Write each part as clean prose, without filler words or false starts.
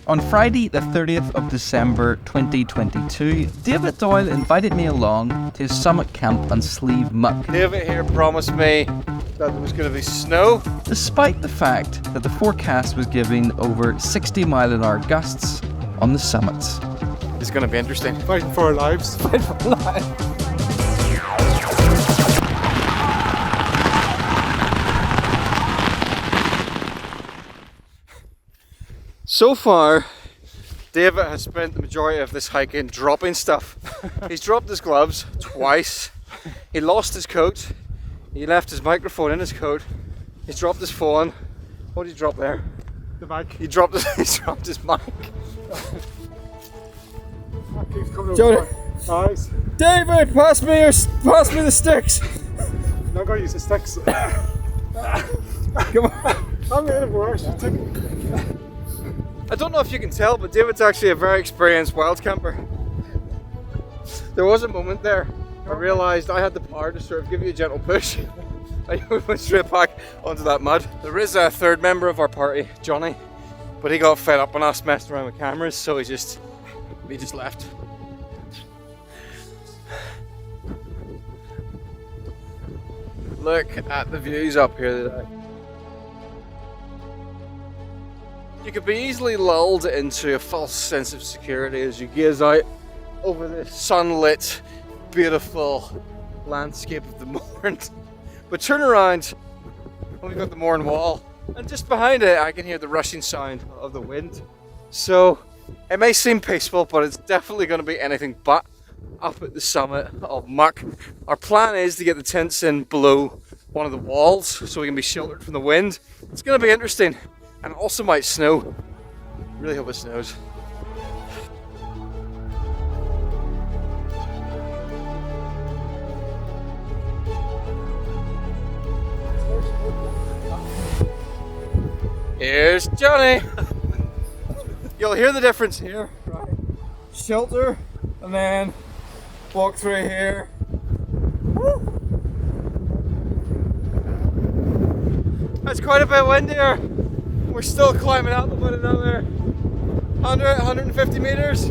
On Friday, the 30th of December 2022, David Doyle invited me along to his summit camp on Slieve Muck. David here promised me that there was going to be snow. Despite the fact that the forecast was giving over 60-mile-an-hour gusts on the summits. It's going to be interesting. Fighting for our lives. Fighting for our lives. So far, David has spent the majority of this hiking dropping stuff. He's dropped his gloves twice. He lost his coat. He left his microphone in his coat. He's dropped his phone. What did he drop there? The mic. He dropped his mic. Keeps coming Johnny. over my eyes. David, pass me the sticks. I'm not going to use the sticks. Come on. I'm getting it worse. I don't know if you can tell, but David's actually a very experienced wild camper. There was a moment there I realised I had the power to sort of give you a gentle push. I went straight back onto that mud. There is a third member of our party, Johnny, but he got fed up on us messing around with cameras, so he just left. Look at the views up here today. You could be easily lulled into a false sense of security as you gaze out over the sunlit, beautiful landscape of the Mourne. But turn around and we've got the Mourne wall, and just behind it I can hear the rushing sound of the wind. So it may seem peaceful, but it's definitely going to be anything but up at the summit of Muck. Our plan is to get the tents in below one of the walls so we can be sheltered from the wind. It's going to be interesting. And it also might snow. Really hope it snows. Here's Johnny. You'll hear the difference here. Right. Shelter, and then walk through here. Woo. That's quite a bit windier. We're still climbing out about another 150 meters.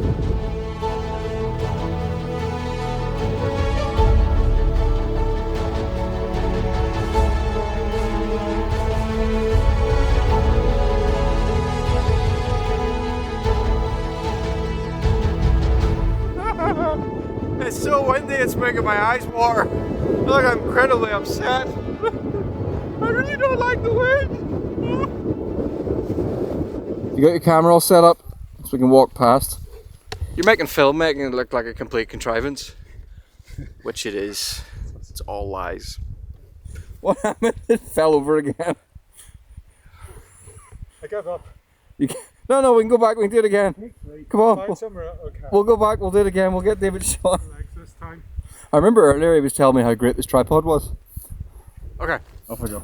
It's so windy, it's making my eyes water. Look, I'm incredibly upset. I really don't like the wind. You got your camera all set up so we can walk past? You're making filmmaking look like a complete contrivance, which it is. It's all lies. What happened? It fell over again. I gave up. No, we can go back, we can do it again. Come on. Okay. We'll go back, we'll do it again, we'll get David's shot. This time. I remember earlier he was telling me how great this tripod was. Okay, off we go.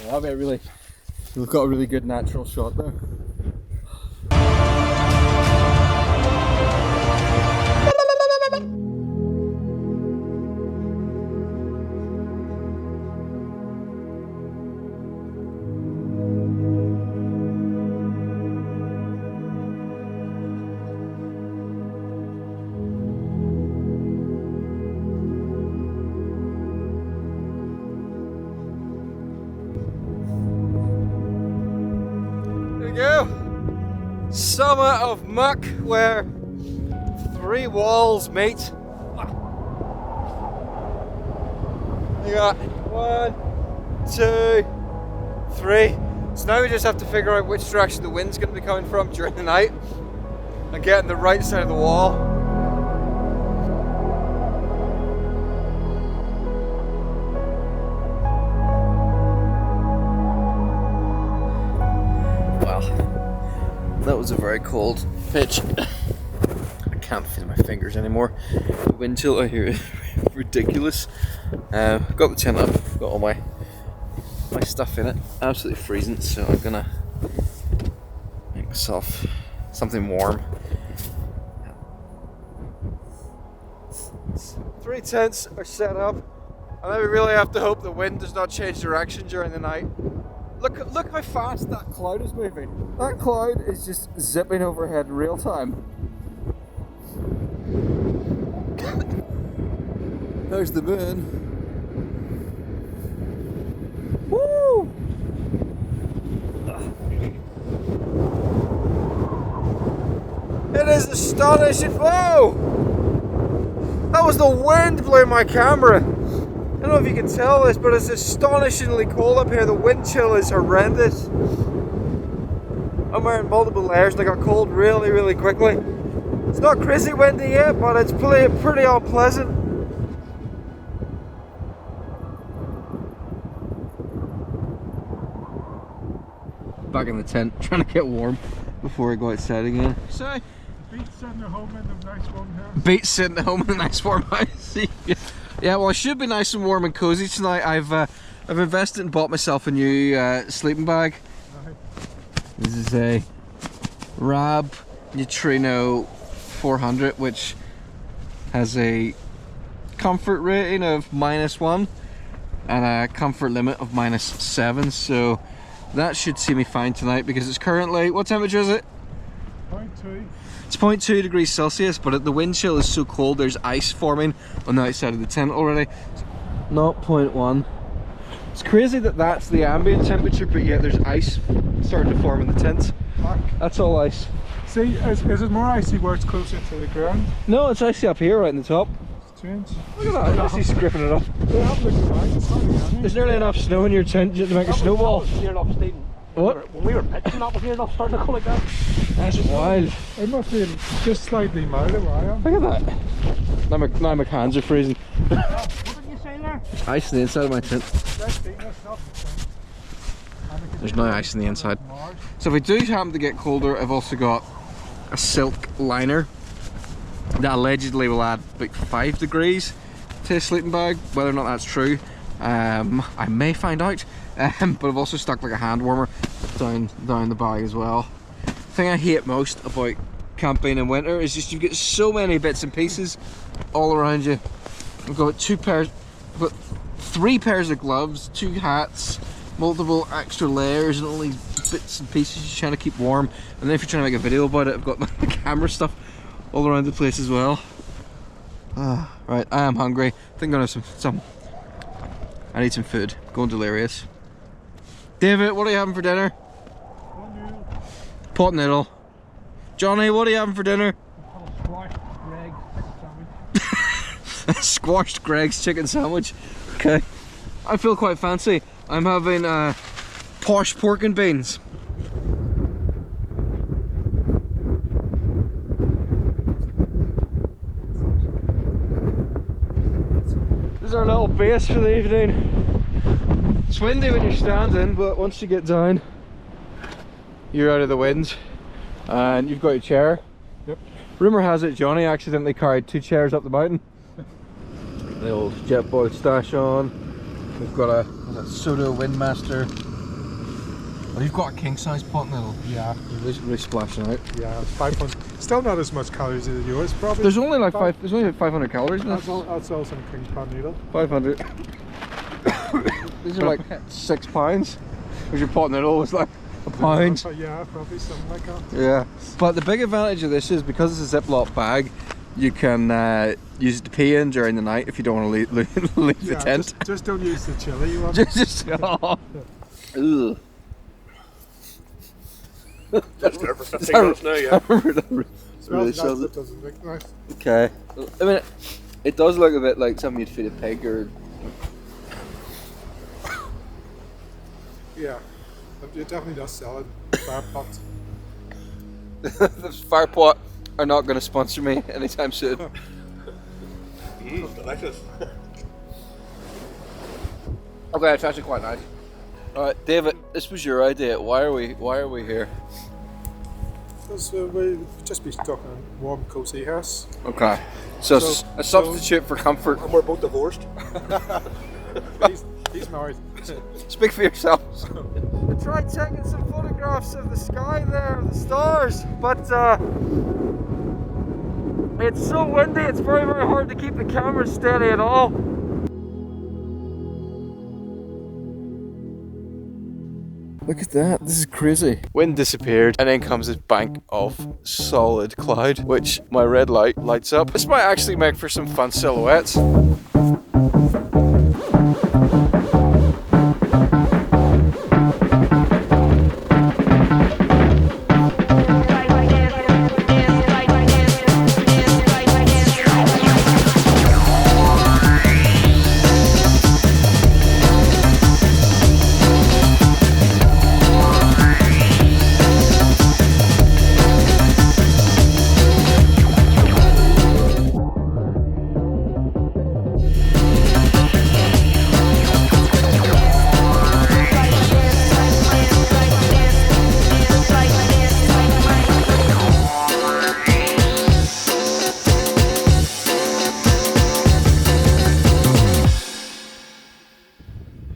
Yeah, we've got a really good natural shot there. Go. Summit of Muck, where three walls meet. You got 1, 2, 3. So now we just have to figure out which direction the wind's going to be coming from during the night and get on the right side of the wall. That was a very cold pitch. I can't feel my fingers anymore. The wind chill out here is ridiculous. Got the tent up, got all my stuff in it. Absolutely freezing, so I'm gonna make myself something warm. 3 tents are set up, and then we really have to hope the wind does not change direction during the night. Look how fast that cloud is moving. That cloud is just zipping overhead in real time. There's the moon. Woo! It is astonishing. Whoa! That was the wind blowing my camera. I don't know if you can tell this, but it's astonishingly cold up here. The wind chill is horrendous. I'm wearing multiple layers and I got cold really, really quickly. It's not crazy windy yet, but it's pretty unpleasant. Back in the tent, trying to get warm before I go outside again. So, Beats sitting at home in the nice warm house. beats sitting at home in a nice warm house. Yeah, well, I should be nice and warm and cozy tonight. I've invested and bought myself a new sleeping bag. Right. This is a Rab Neutrino 400, which has a comfort rating of -1 and a comfort limit of -7. So that should see me fine tonight because it's currently, what temperature is it? 0.2. It's 0.2 degrees Celsius, but the wind chill is so cold there's ice forming on the outside of the tent already. 0.1. It's crazy that that's the ambient temperature, but yet there's ice starting to form in the tent. Back. That's all ice. See, is it more icy where it's closer to the ground? No, it's icy up here right in the top. Strange. Look at that, icy's gripping it up. They have looked at mine, it's hardly any. There's nearly enough snow in your tent to make a snowball. Near enough, Stephen. What? When we were pitching, that was near enough starting to go like that. That's wild. It must be just slightly milder where I am. Look at that. Now my hands are freezing. What did you say there? Ice on the inside of my tent. That's the not the same. And it could There's be no ice on the inside. Mars. So if I do happen to get colder, I've also got a silk liner that allegedly will add about 5 degrees to a sleeping bag. Whether or not that's true, I may find out. But I've also stuck like a hand warmer down the bag as well. The thing I hate most about camping in winter is just you get so many bits and pieces all around you. I've got 3 pairs of gloves, 2 hats, multiple extra layers and all these bits and pieces you're trying to keep warm. And then if you're trying to make a video about it, I've got my camera stuff all around the place as well. Right, I am hungry. I think I'm gonna have some I need some food. Going delirious. David, what are you having for dinner? Pot noodle. Johnny, what are you having for dinner? Squashed Greg's sandwich. Squashed Greg's chicken sandwich. Okay. I feel quite fancy. I'm having posh pork and beans. This is our little base for the evening. It's windy when you're standing, but once you get down, you're out of the wind. And you've got your chair. Yep. Rumour has it Johnny accidentally carried 2 chairs up the mountain. The old jet boil stash on. We've got a Soto Windmaster. Oh, you've got a king size pot noodle. Yeah. Really splashing out. Yeah, it's 500. Still not as much calories as yours, probably. There's only like 500 calories in That's, this. that's also a king pot noodle. 500. These are like 6 pounds. Whereas your pot noodle was like a pound. Yeah, probably something like that. Yeah. But the big advantage of this is because it's a Ziploc bag, you can use it to pee in during the night if you don't want to leave the tent. Just don't use the chili one. Oh. Ugh. That's there for 15 minutes now, yeah. Really Smells nice, shows it it. doesn't look nice. Okay. I mean, it does look a bit like something you'd feed a pig or. Yeah, it definitely does sell it. Fire pots. The fire pot are not going to sponsor me anytime soon. Delicious. Okay, it's actually quite nice. Alright, David, this was your idea. Why are we here? Because we'll just be stuck in a warm, cozy house. Okay. So a substitute for comfort. And we're both divorced. He's married. Speak for yourselves. I tried taking some photographs of the sky there, of the stars, but it's so windy, it's very, very hard to keep the camera steady at all. Look at that, this is crazy. Wind disappeared and then comes this bank of solid cloud, which my red light lights up. This might actually make for some fun silhouettes.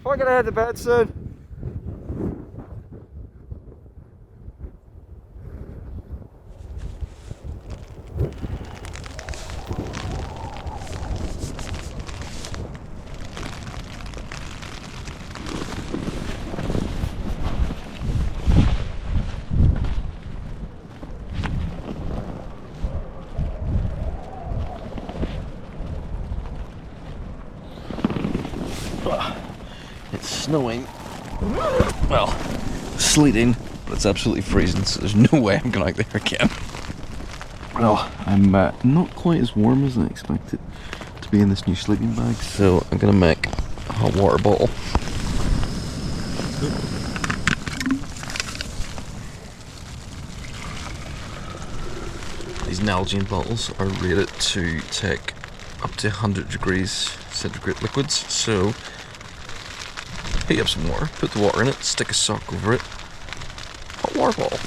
We're gonna head to bed soon. It's snowing. Well, sleeting, but it's absolutely freezing, so there's no way I'm going out there again. Well, I'm not quite as warm as I expected to be in this new sleeping bag, so I'm going to make a hot water bottle. These Nalgene bottles are rated to take up to 100 degrees centigrade liquids, so heat up some water, put the water in it, stick a sock over it. Hot water bottle.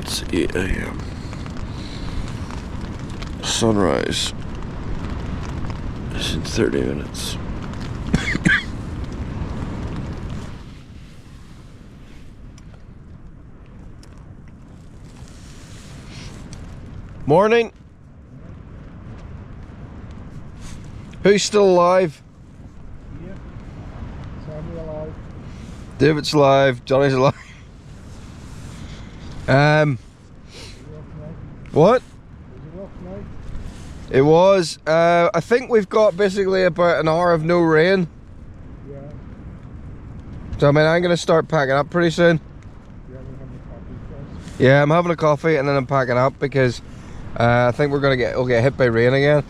It's 8 AM. Sunrise is in 30 minutes. Morning. Who's still alive? Yeah. Sammy alive. David's alive. Johnny's alive. What? Was it rough night? It was. I think we've got basically about an hour of no rain. Yeah. So I mean, I'm gonna start packing up pretty soon. Yeah, we're having a coffee first. Yeah, I'm having a coffee and then I'm packing up because I think we'll get hit by rain again.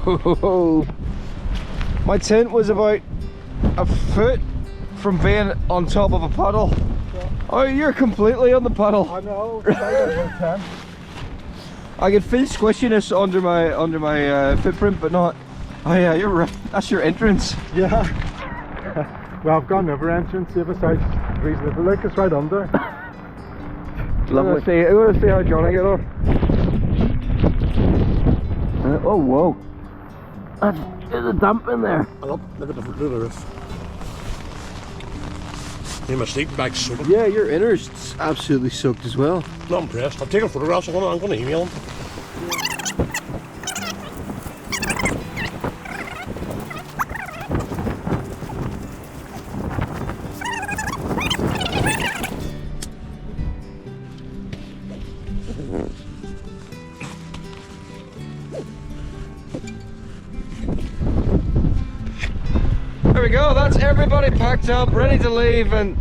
Whoa. My tent was about a foot from being on top of a puddle. Oh, you're completely on the puddle. I know. Right. I can feel squishiness under my footprint, but not. Oh yeah, you're right. That's your entrance. Yeah. Well, I've got another entrance the other side. Reasonable. Look, it's right under. Lovely. I want to see how Johnny get on. Oh whoa. There's a dump in there. Look at the roof. Yeah, my sleeping bag's soaked. Yeah, your inner's absolutely soaked as well. Not impressed. I'm taking photographs. I'm gonna email them. There we go, that's everybody packed up, ready to leave, and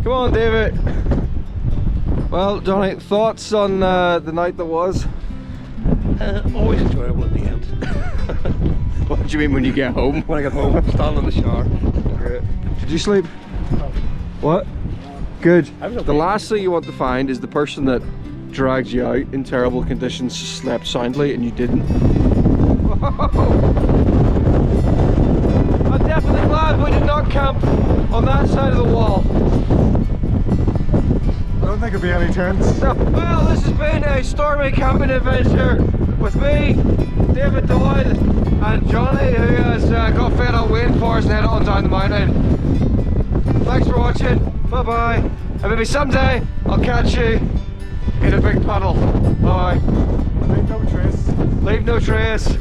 come on David. Well, Johnny, thoughts on the night that was? Always enjoyable at the end. What do you mean when you get home? When I get home, stand in the shower. Great. Did you sleep? What? Good. was okay. The last thing you want to find is the person that dragged you out in terrible conditions, slept soundly, and you didn't. I'm definitely glad we did not camp on that side of the wall. I don't think it'll be any tents. So, well, this has been a stormy camping adventure with me, David Doyle, and Johnny, who has got fed up waiting for us and headed on down the mountain. Thanks for watching. Bye bye. And maybe someday I'll catch you in a big puddle. Bye. Leave no trace. Leave no trace.